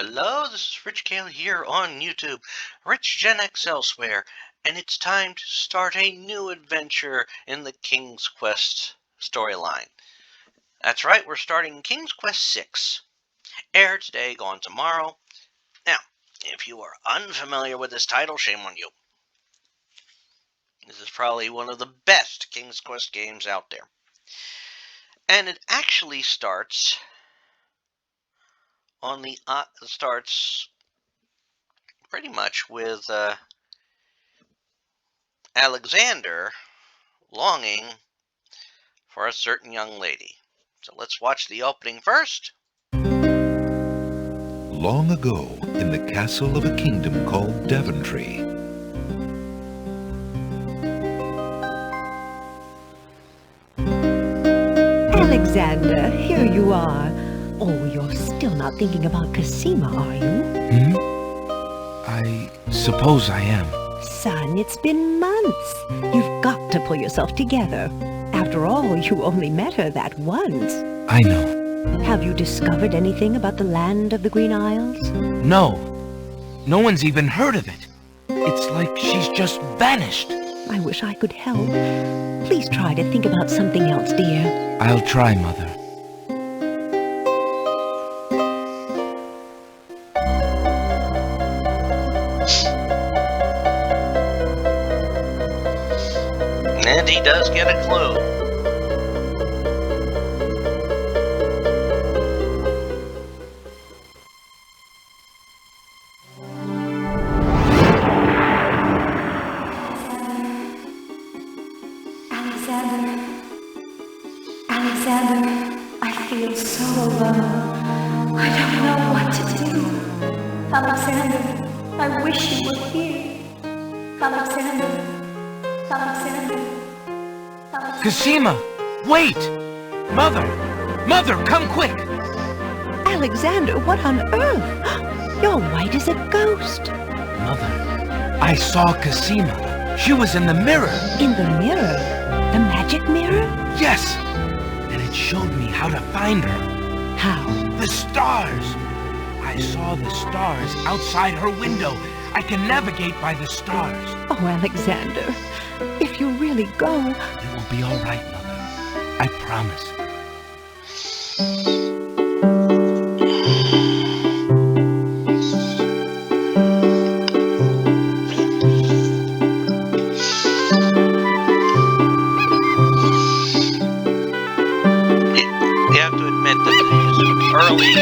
Hello, this is Rich Kale here on YouTube, Rich Gen X elsewhere, and it's time to start a new adventure in the King's Quest storyline. That's right, we're starting King's Quest VI. Air today, gone tomorrow. Now, if you are unfamiliar with this title, shame on you. This is probably one of the best King's Quest games out there. And it actually starts pretty much with Alexander longing for a certain young lady. So let's watch the opening first. Long ago, in the castle of a kingdom called Daventry. Alexander, here you are. Oh, you're still not thinking about Cassima, are you? I suppose I am. Son, it's been months. You've got to pull yourself together. After all, you only met her that once. I know. Have you discovered anything about the land of the Green Isles? No. No one's even heard of it. It's like she's just vanished. I wish I could help. Please try to think about something else, dear. I'll try, Mother. And he does get a clue. Alexander, I feel so alone. I don't know what to do. Alexander, I wish you were here. Alexander. Cassima! Wait! Mother! Mother, come quick! Alexander, what on earth? You're white as a ghost. Mother, I saw Cassima. She was in the mirror. In the mirror? The magic mirror? Yes! And it showed me how to find her. How? The stars! I saw the stars outside her window. I can navigate by the stars. Oh, Alexander, if you really go... It will be all right, Mother. I promise. You have to admit that these early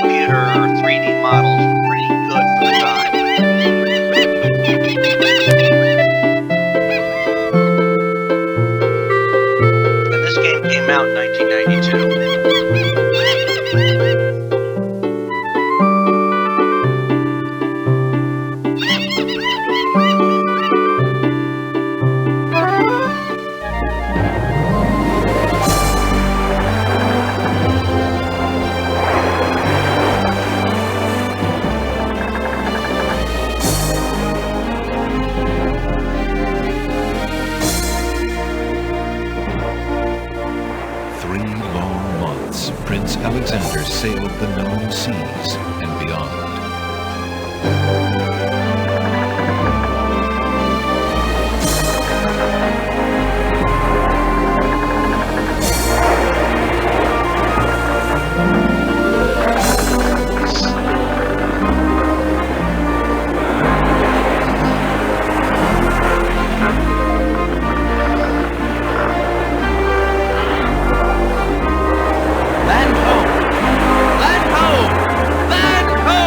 computer or 3D models were pretty good for the time. And this game came out in 1992. Prince Alexander sailed the known seas and beyond. Land ho! Land ho! Land ho!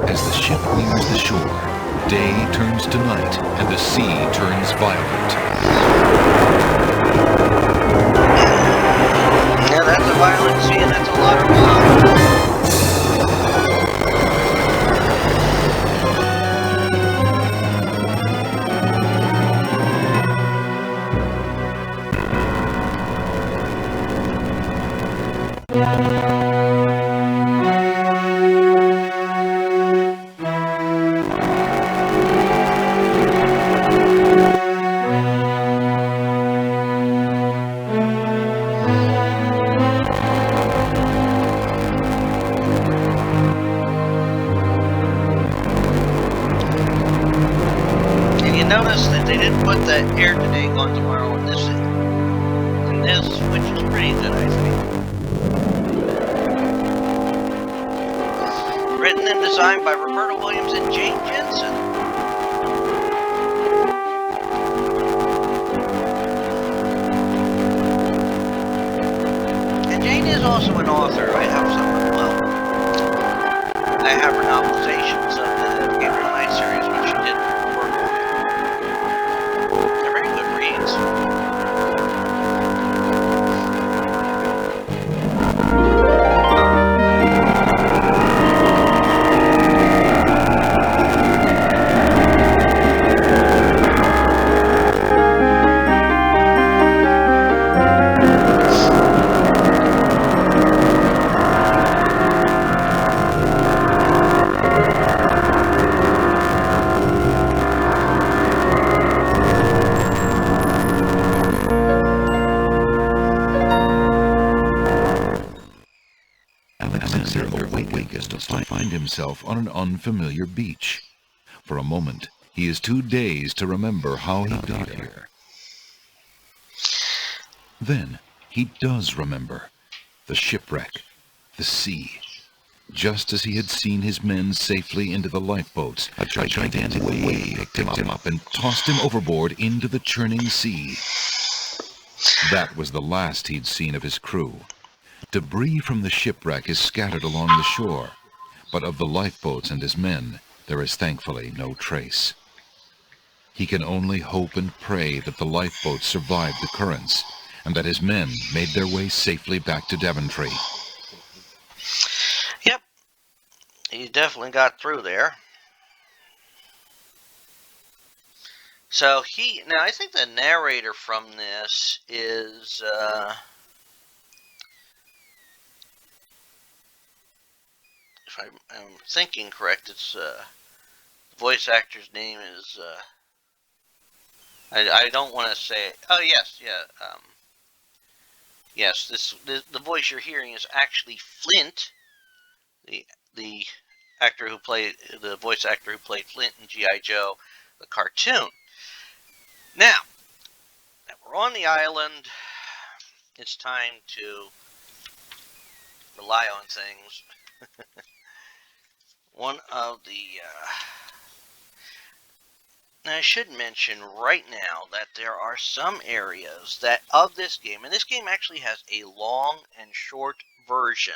As the ship nears the shore, day turns to night and the sea turns violent. Yeah, that's a violent sea and that's a lot of blood. what the air today, gone tomorrow, and this, which is pretty good, I think. Written and designed by Roberta Williams and Jane Jensen. And Jane is also an author. I have her novelizations of the Gabriel Knight series, which she did work on. They're very good reads. Himself on an unfamiliar beach. For a moment, he is too dazed to remember how he got here. Then, he does remember. The shipwreck, the sea. Just as he had seen his men safely into the lifeboats, a gigantic wave picked him up and tossed him overboard into the churning sea. That was the last he'd seen of his crew. Debris from the shipwreck is scattered along the shore. But of the lifeboats and his men, there is thankfully no trace. He can only hope and pray that the lifeboats survived the currents, and that his men made their way safely back to Daventry. Yep, he definitely got through there. So now I think the narrator from this is, if I'm thinking correct, it's the voice actor's name is I don't want to say. Oh yes, yeah. Yes, the voice you're hearing is actually Flint, the actor who played the voice actor who played Flint in G.I. Joe, the cartoon. Now that we're on the island, it's time to rely on things. One of the now I should mention right now that there are some areas that of this game, and this game actually has a long and short version.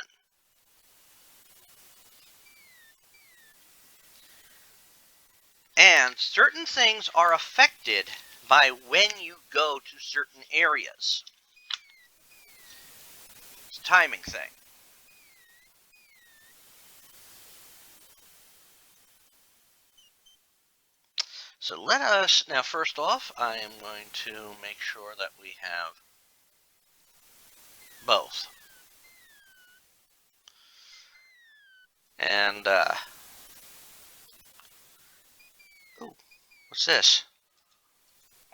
And certain things are affected by when you go to certain areas. It's a timing thing. So let us, now first off, I am going to make sure that we have both. And, ooh, what's this?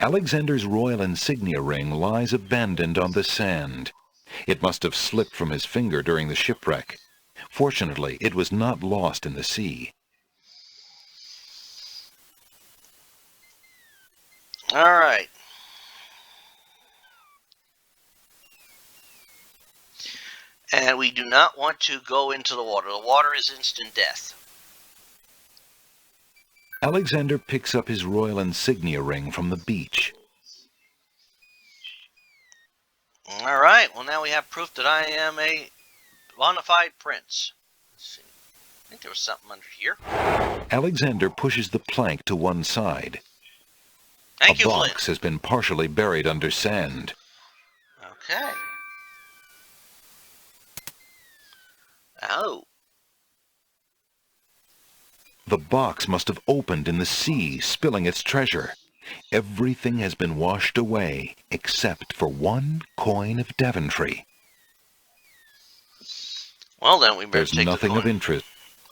Alexander's royal insignia ring lies abandoned on the sand. It must have slipped from his finger during the shipwreck. Fortunately, it was not lost in the sea. All right. And we do not want to go into the water. The water is instant death. Alexander picks up his royal insignia ring from the beach. All right. Well, now we have proof that I am a bona fide prince. Let's see. I think there was something under here. Alexander pushes the plank to one side. Thank you, A Flint. box has been partially buried under sand. Okay. Oh. The box must have opened in the sea, spilling its treasure. Everything has been washed away, except for one coin of Daventry. Well, then we better There's take nothing the of coin. interest.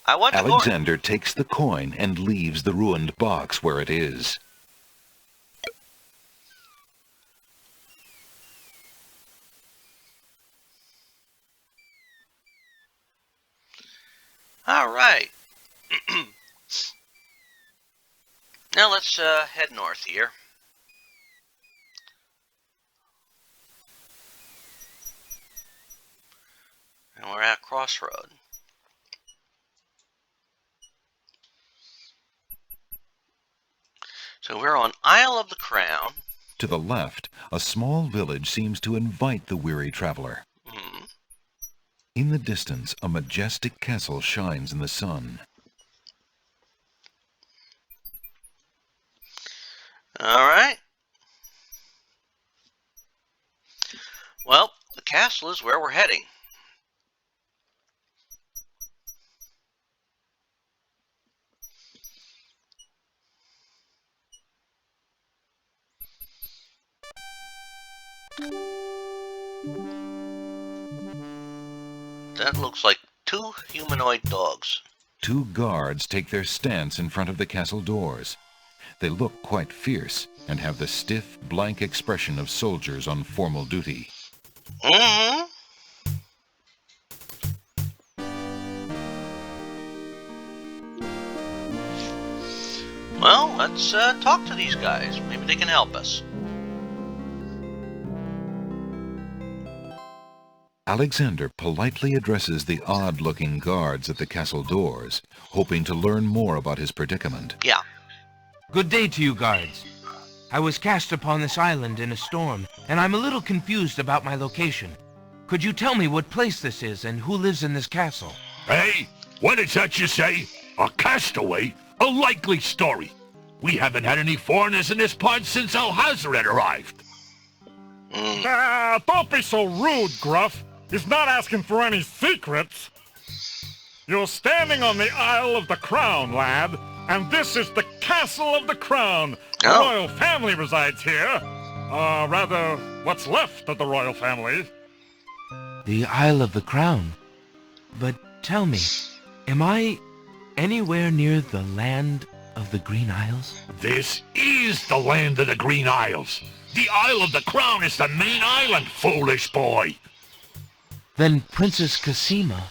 I want the coin. Alexander takes the coin and leaves the ruined box where it is. All right. Now let's head north here. And we're at a crossroad. So we're on Isle of the Crown. To the left, a small village seems to invite the weary traveler. Hmm. In the distance, a majestic castle shines in the sun. All right. Well, the castle is where we're heading. That looks like 2 humanoid dogs. 2 guards take their stance in front of the castle doors. They look quite fierce and have the stiff, blank expression of soldiers on formal duty. Mm-hmm. Well, let's talk to these guys. Maybe they can help us. Alexander politely addresses the odd-looking guards at the castle doors, hoping to learn more about his predicament. Yeah. Good day to you, guards. I was cast upon this island in a storm, and I'm a little confused about my location. Could you tell me what place this is and who lives in this castle? Hey, what is that you say? A castaway? A likely story. We haven't had any foreigners in this part since Alhazred arrived. Don't be so rude, Gruff. He's not asking for any secrets. You're standing on the Isle of the Crown, lad, and this is the Castle of the Crown. The Oh. royal family resides here. Rather, what's left of the royal family. The Isle of the Crown. But tell me, am I anywhere near the land of the Green Isles? This is the land of the Green Isles. The Isle of the Crown is the main island, foolish boy. Then Princess Cassima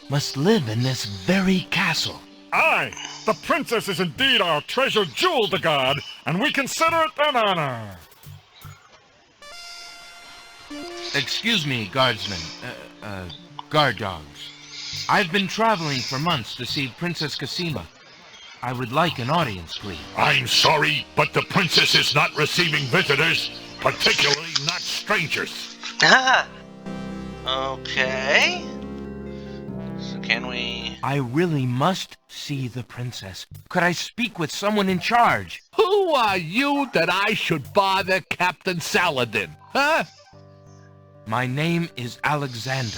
must live in this very castle. Aye, the princess is indeed our treasured jewel to guard, and we consider it an honor. Excuse me, guardsmen. Guard dogs. I've been traveling for months to see Princess Cassima. I would like an audience, please. I'm sorry, but the princess is not receiving visitors, particularly not strangers. Okay. So can we... I really must see the princess. Could I speak with someone in charge? Who are you that I should bother Captain Saladin, huh? My name is Alexander.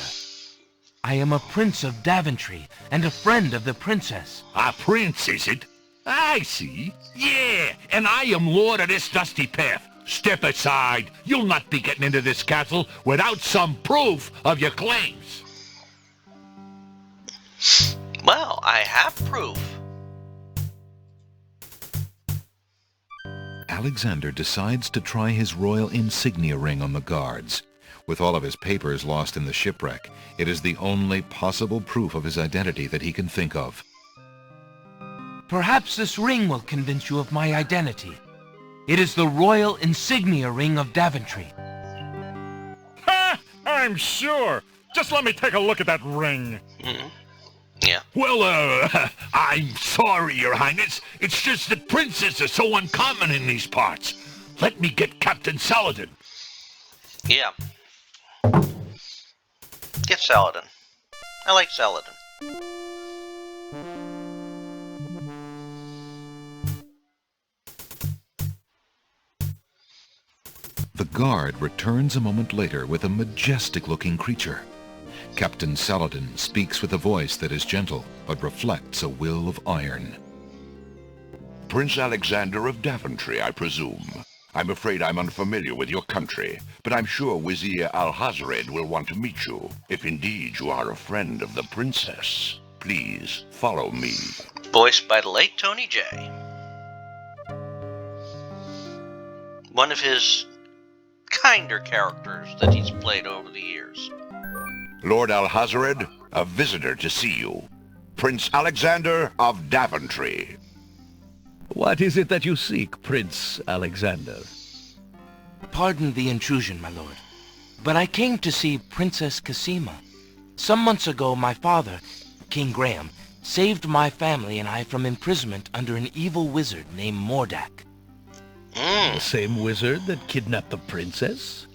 I am a prince of Daventry and a friend of the princess. A prince, is it? I see. Yeah, and I am lord of this dusty path. Step aside. You'll not be getting into this castle without some proof of your claims. Well, I have proof. Alexander decides to try his royal insignia ring on the guards. With all of his papers lost in the shipwreck, it is the only possible proof of his identity that he can think of. Perhaps this ring will convince you of my identity. It is the royal insignia ring of Daventry. Ha! I'm sure. Just let me take a look at that ring. Yeah. Well, I'm sorry, Your Highness. It's just that princesses are so uncommon in these parts. Let me get Captain Saladin. Yeah. Get Saladin. I like Saladin. The guard returns a moment later with a majestic-looking creature. Captain Saladin speaks with a voice that is gentle, but reflects a will of iron. Prince Alexander of Daventry, I presume. I'm afraid I'm unfamiliar with your country, but I'm sure Vizier Alhazred will want to meet you, if indeed you are a friend of the princess. Please, follow me. Voiced by the late Tony J. One of his kinder characters that he's played over the years. Lord Alhazred, a visitor to see you. Prince Alexander of Daventry. What is it that you seek, Prince Alexander? Pardon the intrusion, my lord, but I came to see Princess Cassima. Some months ago, my father, King Graham, saved my family and I from imprisonment under an evil wizard named Mordak. The same wizard that kidnapped the princess?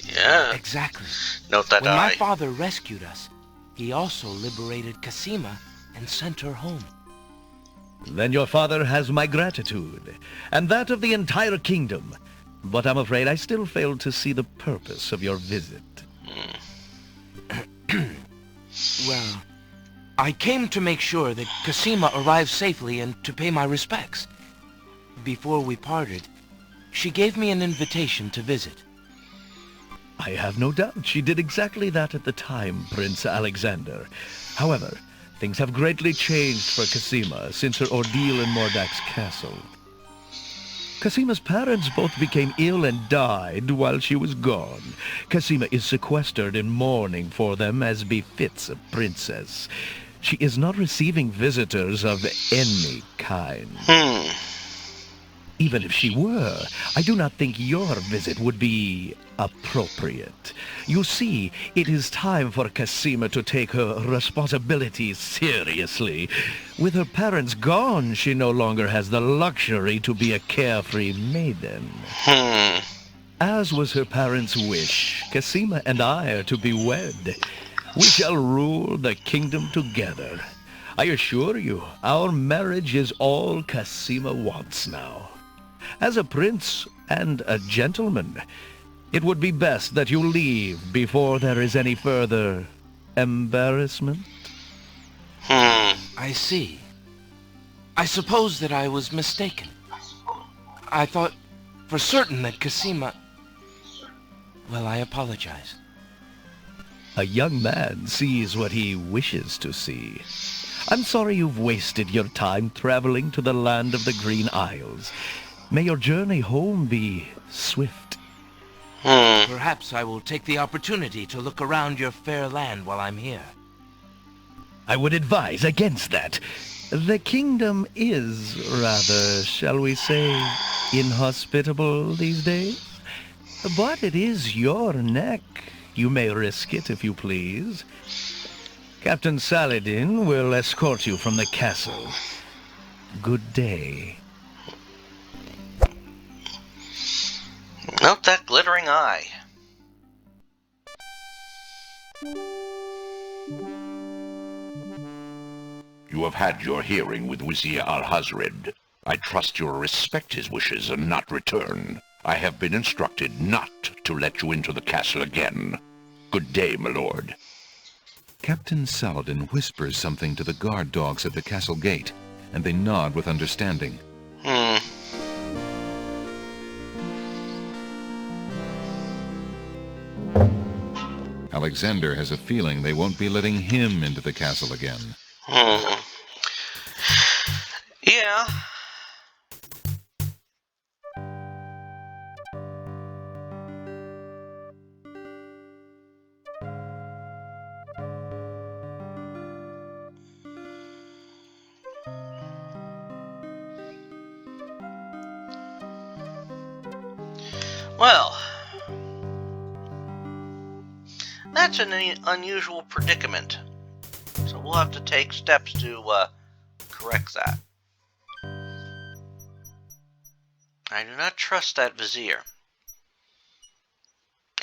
Yeah. Exactly. Note that When my eye. father rescued us, he also liberated Cassima and sent her home. Then your father has my gratitude, and that of the entire kingdom. But I'm afraid I still fail to see the purpose of your visit. Well, I came to make sure that Cassima arrived safely and to pay my respects. Before we parted, she gave me an invitation to visit. I have no doubt she did exactly that at the time, Prince Alexander. However, things have greatly changed for Cassima since her ordeal in Mordak's castle. Cassima's parents both became ill and died while she was gone. Cassima is sequestered in mourning for them as befits a princess. She is not receiving visitors of any kind. Even if she were, I do not think your visit would be appropriate. You see, it is time for Cassima to take her responsibilities seriously. With her parents gone, she no longer has the luxury to be a carefree maiden. As was her parents' wish, Cassima and I are to be wed. We shall rule the kingdom together. I assure you, our marriage is all Cassima wants now. As a prince and a gentleman, it would be best that you leave before there is any further embarrassment. I see. I suppose that I was mistaken. I thought for certain that Cassima... Well, I apologize. A young man sees what he wishes to see. I'm sorry you've wasted your time traveling to the land of the Green Isles. May your journey home be swift. Perhaps I will take the opportunity to look around your fair land while I'm here. I would advise against that. The kingdom is rather, shall we say, inhospitable these days. But it is your neck. You may risk it if you please. Captain Saladin will escort you from the castle. Good day. Note that glittering eye. You have had your hearing with Vizier Alhazred. I trust you will respect his wishes and not return. I have been instructed not to let you into the castle again. Good day, my lord. Captain Saladin whispers something to the guard dogs at the castle gate, and they nod with understanding. Alexander has a feeling they won't be letting him into the castle again. Yeah. Well, that's an unusual predicament, so we'll have to take steps to correct that. I do not trust that vizier.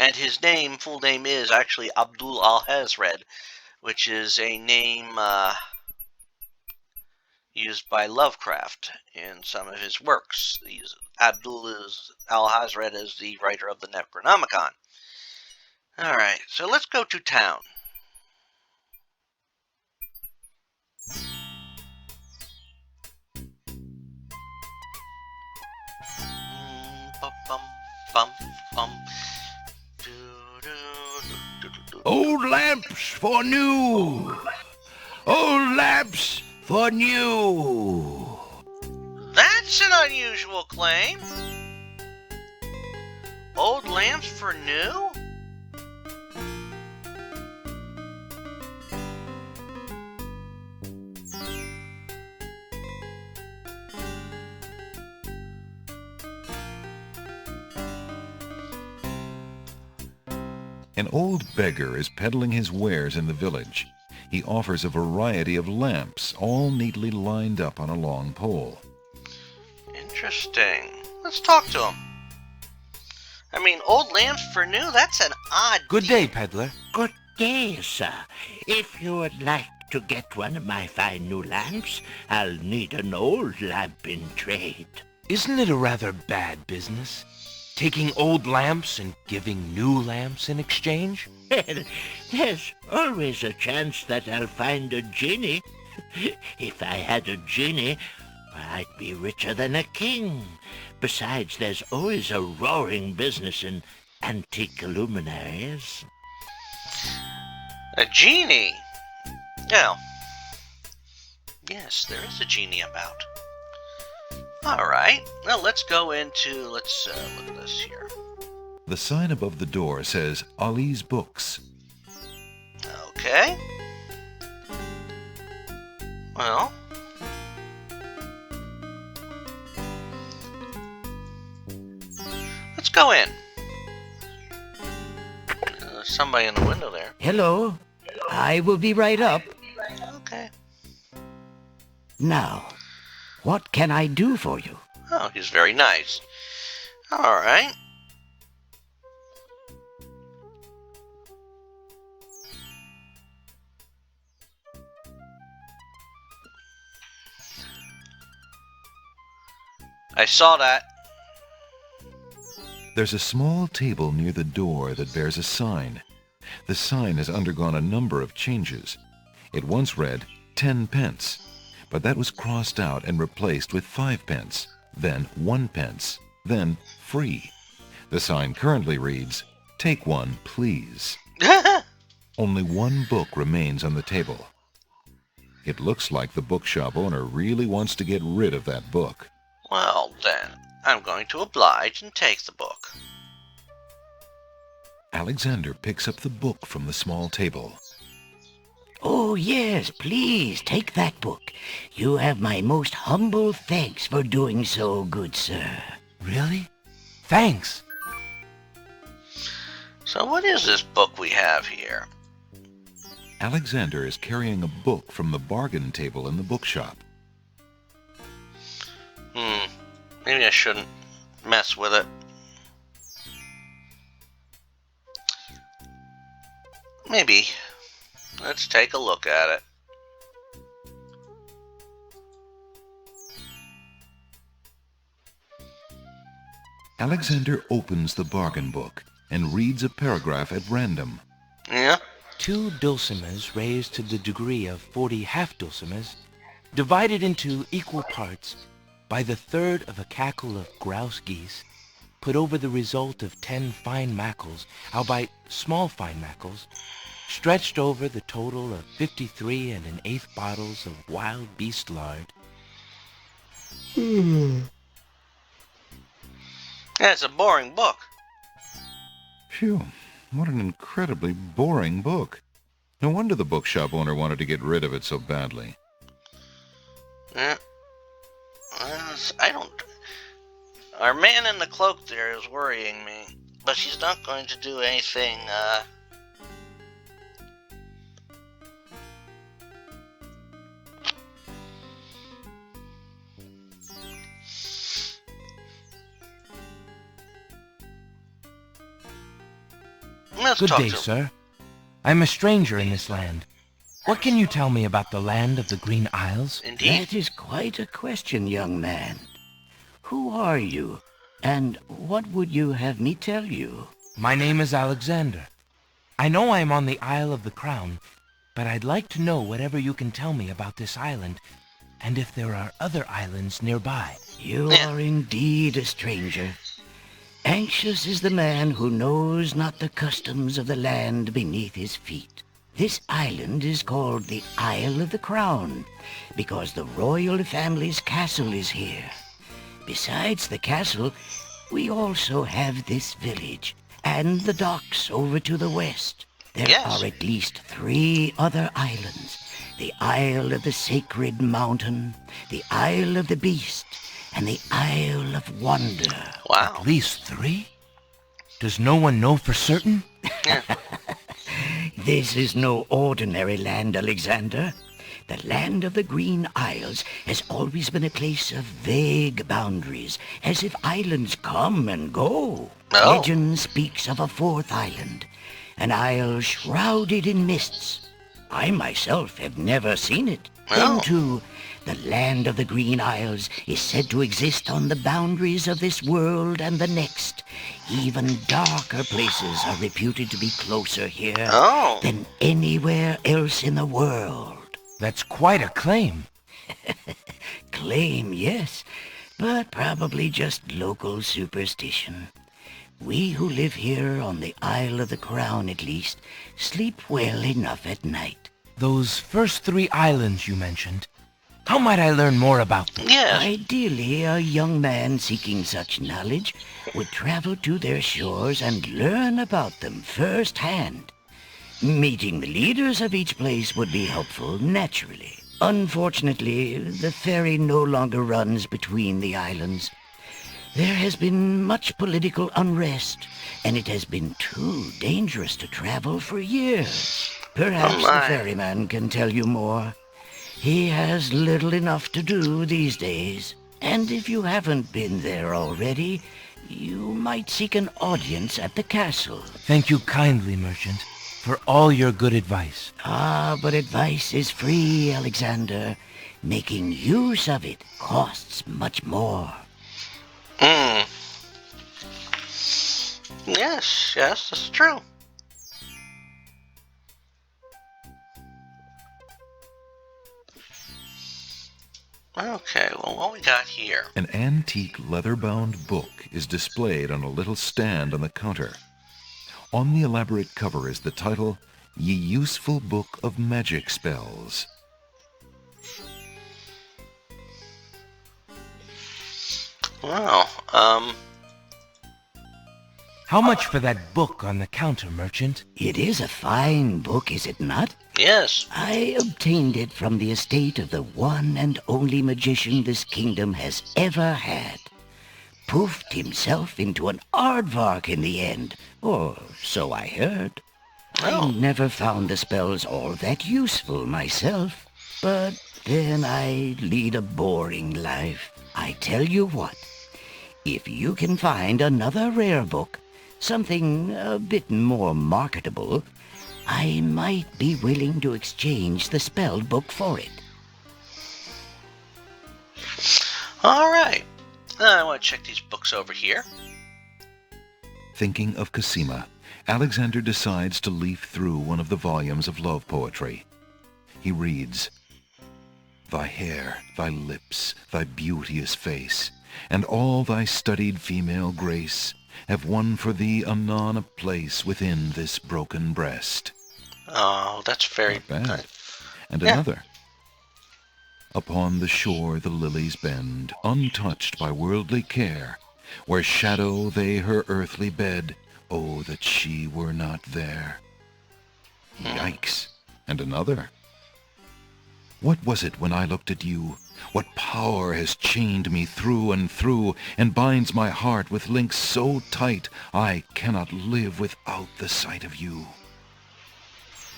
And his full name is actually Abdul Alhazred, which is a name used by Lovecraft in some of his works. Abdul Alhazred is the writer of the Necronomicon. Alright, so let's go to town. Old lamps for new! Old lamps for new! That's an unusual claim. Old lamps for new? An old beggar is peddling his wares in the village. He offers a variety of lamps, all neatly lined up on a long pole. Interesting. Let's talk to him. I mean, old lamps for new, that's an odd Good deal. day, peddler. Good day, sir. If you would like to get one of my fine new lamps, I'll need an old lamp in trade. Isn't it a rather bad business? Taking old lamps and giving new lamps in exchange? Well, there's always a chance that I'll find a genie. If I had a genie, I'd be richer than a king. Besides, there's always a roaring business in antique luminaries. A genie? Now, yes, there is a genie about. Alright, well, let's go into, look at this here. The sign above the door says Ali's Books. Okay. Well, let's go in. There's somebody in the window there. Hello. I will be right up. Okay. Now, what can I do for you? Oh, he's very nice. Alright. I saw that. There's a small table near the door that bears a sign. The sign has undergone a number of changes. It once read 10 pence, but that was crossed out and replaced with 5 pence, then 1 pence, then free. The sign currently reads, "Take one, please." Only one book remains on the table. It looks like the bookshop owner really wants to get rid of that book. Well, then, I'm going to oblige and take the book. Alexander picks up the book from the small table. Oh, yes, please, take that book. You have my most humble thanks for doing so, good sir. Really? Thanks. So what is this book we have here? Alexander is carrying a book from the bargain table in the bookshop. Maybe I shouldn't mess with it. Maybe. Let's take a look at it. Alexander opens the bargain book and reads a paragraph at random. Yeah? 2 dulcimers raised to the degree of 40 half-dulcimers, divided into equal parts by the third of a cackle of grouse geese, put over the result of 10 fine mackles, albeit small fine mackles, stretched over the total of 53 1/8 bottles of wild beast lard. That's a boring book. Phew, what an incredibly boring book. No wonder the bookshop owner wanted to get rid of it so badly. Yeah. I don't... Our man in the cloak there is worrying me, but he's not going to do anything, Let's Good talk day, to him. sir. I'm a stranger in this land. What can you tell me about the land of the Green Isles? Indeed. That is quite a question, young man. Who are you, and what would you have me tell you? My name is Alexander. I know I am on the Isle of the Crown, but I'd like to know whatever you can tell me about this island, and if there are other islands nearby. You are indeed a stranger. Anxious is the man who knows not the customs of the land beneath his feet. This island is called the Isle of the Crown, because the royal family's castle is here. Besides the castle, we also have this village, and the docks over to the west. There are at least 3 other islands. The Isle of the Sacred Mountain, the Isle of the Beast, and the Isle of Wonder. Wow. At least 3? Does no one know for certain? Yeah. This is no ordinary land, Alexander. The land of the Green Isles has always been a place of vague boundaries, as if islands come and go. Oh. Legend speaks of a fourth island, an isle shrouded in mists. I myself have never seen it. Oh. Then, too, the land of the Green Isles is said to exist on the boundaries of this world and the next. Even darker places are reputed to be closer here Oh. than anywhere else in the world. That's quite a claim. Claim, yes, but probably just local superstition. We who live here on the Isle of the Crown, at least, sleep well enough at night. Those first 3 islands you mentioned, how might I learn more about them? Yes. Ideally, a young man seeking such knowledge would travel to their shores and learn about them firsthand. Meeting the leaders of each place would be helpful, naturally. Unfortunately, the ferry no longer runs between the islands. There has been much political unrest, and it has been too dangerous to travel for years. Perhaps the ferryman can tell you more. He has little enough to do these days, and if you haven't been there already, you might seek an audience at the castle. Thank you kindly, merchant, for all your good advice. But advice is free, Alexander. Making use of it costs much more. Yes, that's true. Okay, well, what we got here? An antique leather-bound book is displayed on a little stand on the counter. On the elaborate cover is the title, Ye Useful Book of Magic Spells. Wow, How much for that book on the counter, merchant? It is a fine book, is it not? yes. I obtained it from the estate of the one and only magician this kingdom has ever had. Poofed himself into an aardvark in the end, or so I heard. Oh. I never found the spells all that useful myself, but then I lead a boring life. I tell you what, if you can find another rare book, something a bit more marketable, I might be willing to exchange the spelled book for it. All right. I want to check these books over here. Thinking of Cassima, Alexander decides to leaf through one of the volumes of love poetry. He reads, Thy hair, thy lips, thy beauteous face, and all thy studied female grace have won for thee anon a place within this broken breast. Oh, that's very Not bad. good. And Yeah. another. Upon the shore the lilies bend, untouched by worldly care, where shadow they her earthly bed, oh, that she were not there. Yikes. And another. What was it when I looked at you? What power has chained me through and through, and binds my heart with links so tight I cannot live without the sight of you?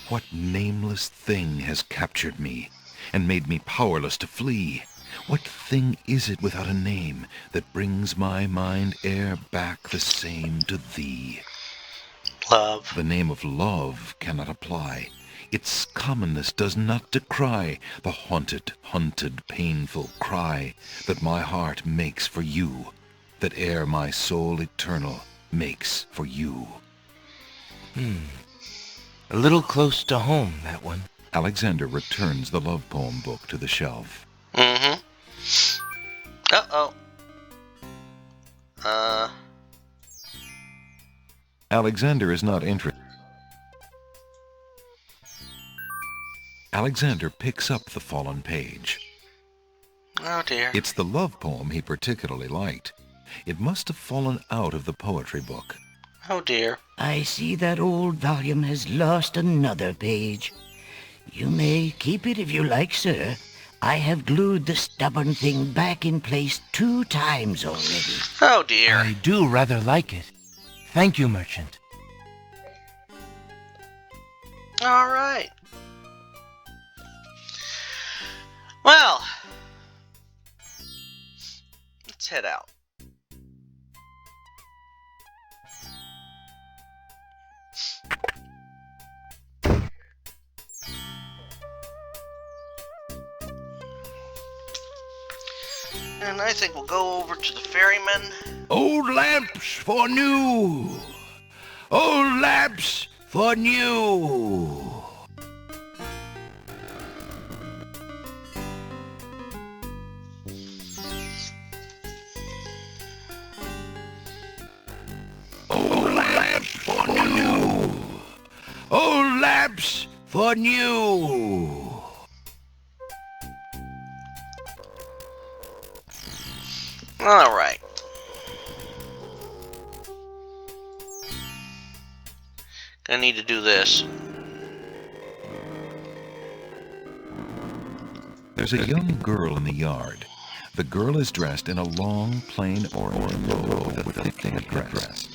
What nameless thing has captured me, and made me powerless to flee? What thing is it without a name, that brings my mind e'er back the same to thee? Love. The name of love cannot apply. Its commonness does not decry the haunted, hunted, painful cry that my heart makes for you, that e'er my soul eternal makes for you. A little close to home, that one. Alexander returns the love poem book to the shelf. Mm-hmm. Uh-oh. Alexander is not interested. Alexander picks up the fallen page. Oh dear. It's the love poem he particularly liked. It must have fallen out of the poetry book. Oh dear. I see that old volume has lost another page. You may keep it if you like, sir. I have glued the stubborn thing back in place 2 times already. Oh dear. I do rather like it. Thank you, merchant. Alright. Well, let's head out. And I think we'll go over to the ferryman. Old lamps for new. Old lamps for new. Old lamps for new. Old lamps for new. Alright. Gonna need to do this. There's a young girl in the yard. The girl is dressed in a long, plain orange robe with a thick dress.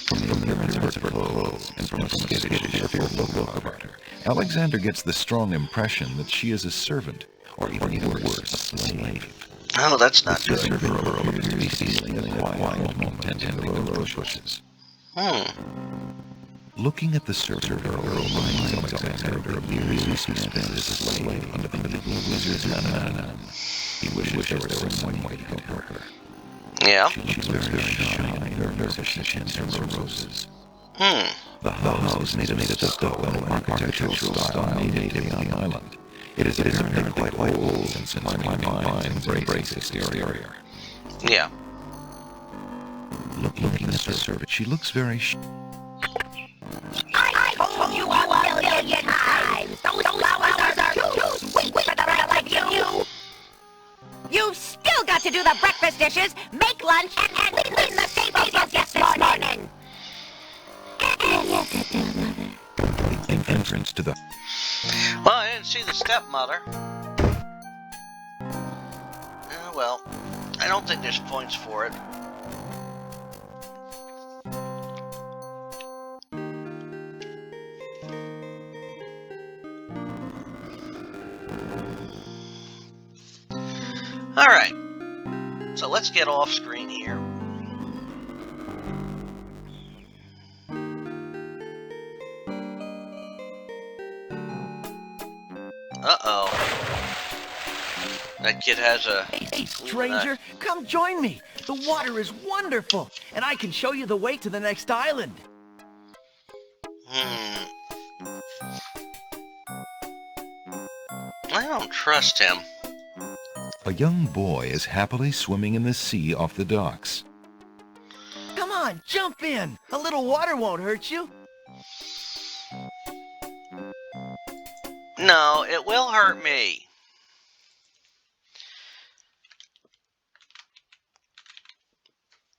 From the appearance of her clothes and from a skittish, fearful look about her, Alexander gets the strong impression that she is a servant, or even worse, a slave. Oh, that's not The good. girl appears to be stealing in a quiet moment tending the rose bushes. Looking at the servant girl reminds Alexander of years he spent as a slave under the little wizard's nun. He wishes there was someone way to help her. Yeah. She's very shy and nervous as she tends her roses. The house is made of stucco and architectural style native on the island. It is apparently quite old since my mind embraces the exterior. Yeah. Looking at the servant, she looks very I told you 1,000,000 times. Those flowers are too sweet for the right like you. You've still got to do the breakfast dishes, make lunch, and clean the stables you just this morning. the entrance to the... Well, I didn't see the stepmother. Well, I don't think there's points for it. Alright, so let's get off screen here. Uh-oh. That kid has a... Hey, stranger, come join me. The water is wonderful, and I can show you the way to the next island. I don't trust him. A young boy is happily swimming in the sea off the docks. Come on, jump in. A little water won't hurt you. No, it will hurt me.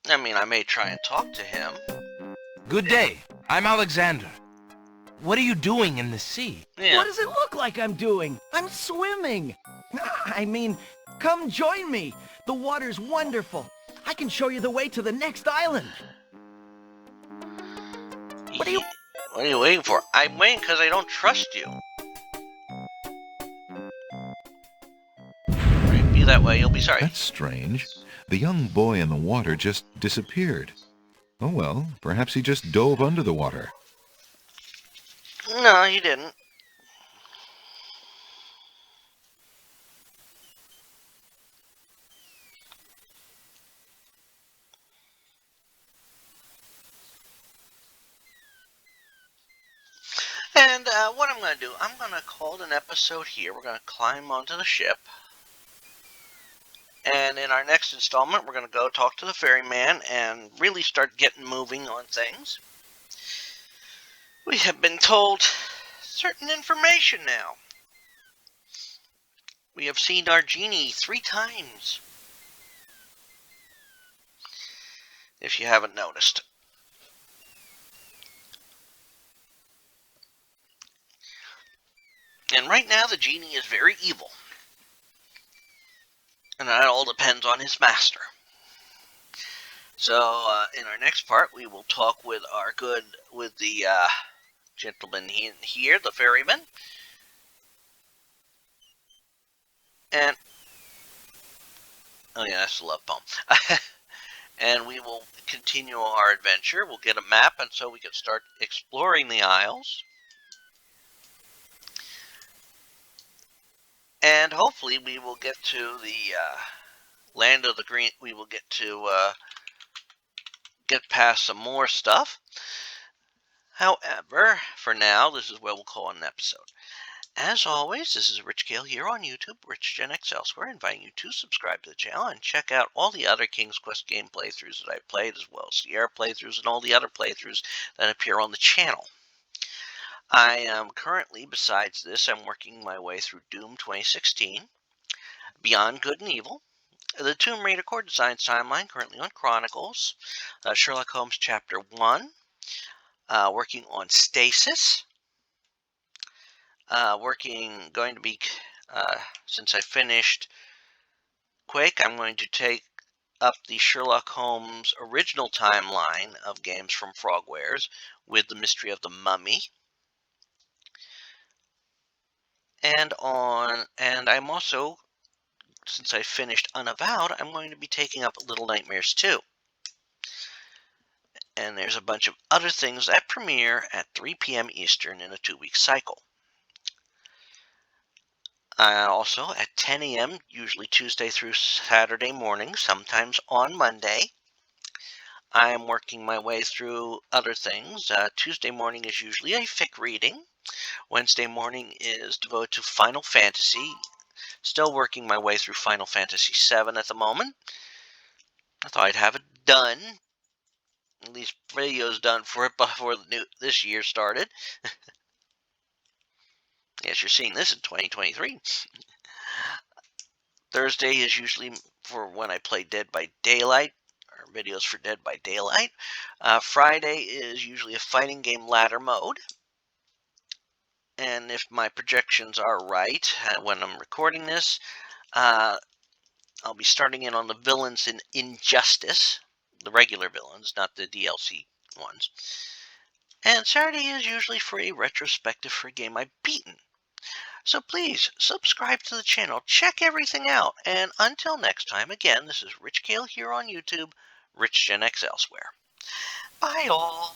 I mean, I may try and talk to him. Good day. I'm Alexander. What are you doing in the sea? Yeah. What does it look like I'm doing? I'm swimming. I mean, come join me. The water's wonderful. I can show you the way to the next island. What are you... What are you waiting for? I'm waiting because I don't trust you. Alright, be that way, you'll be sorry. That's strange. The young boy in the water just disappeared. Oh well, perhaps he just dove under the water. No, you didn't. And what I'm going to do, I'm going to call it an episode here. We're going to climb onto the ship. And in our next installment, we're going to go talk to the ferryman and really start getting moving on things. We have been told certain information now. We have seen our genie 3 times. If you haven't noticed. And right now, the genie is very evil. And that all depends on his master. So, in our next part, we will talk with the gentleman here, the ferryman. And, oh yeah, that's the love poem. And we will continue our adventure. We'll get a map, and so we can start exploring the Isles. And hopefully we will get to the land of the green. We will get to get past some more stuff. However, for now, this is what we'll call an episode. As always, this is Rich Gale here on YouTube, Rich Gen X Elsewhere, inviting you to subscribe to the channel and check out all the other King's Quest game playthroughs that I've played, as well as Sierra playthroughs and all the other playthroughs that appear on the channel. I am currently, besides this, I'm working my way through Doom 2016, Beyond Good and Evil, the Tomb Raider Core Designs Timeline, currently on Chronicles, Sherlock Holmes Chapter 1, working on Stasis, going to be, since I finished Quake, I'm going to take up the Sherlock Holmes original timeline of games from Frogwares with the Mystery of the Mummy. And I'm also, since I finished Unavowed, I'm going to be taking up Little Nightmares 2. And there's a bunch of other things that premiere at 3 p.m. Eastern in a 2-week cycle. Also at 10 a.m., usually Tuesday through Saturday morning, sometimes on Monday, I am working my way through other things. Tuesday morning is usually a fic reading. Wednesday morning is devoted to Final Fantasy. Still working my way through Final Fantasy VII at the moment. I thought I'd have it done. At least videos done for it before this year started. Yes, you're seeing this in 2023. Thursday is usually for when I play Dead by Daylight, or videos for Dead by Daylight. Friday is usually a fighting game ladder mode. And if my projections are right, when I'm recording this, I'll be starting in on the villains in Injustice, the regular villains, not the DLC ones. And Saturday is usually for a retrospective for a game I've beaten. So please, subscribe to the channel, check everything out, and until next time, again, this is Rich Gale here on YouTube, Rich Gen X Elsewhere. Bye all!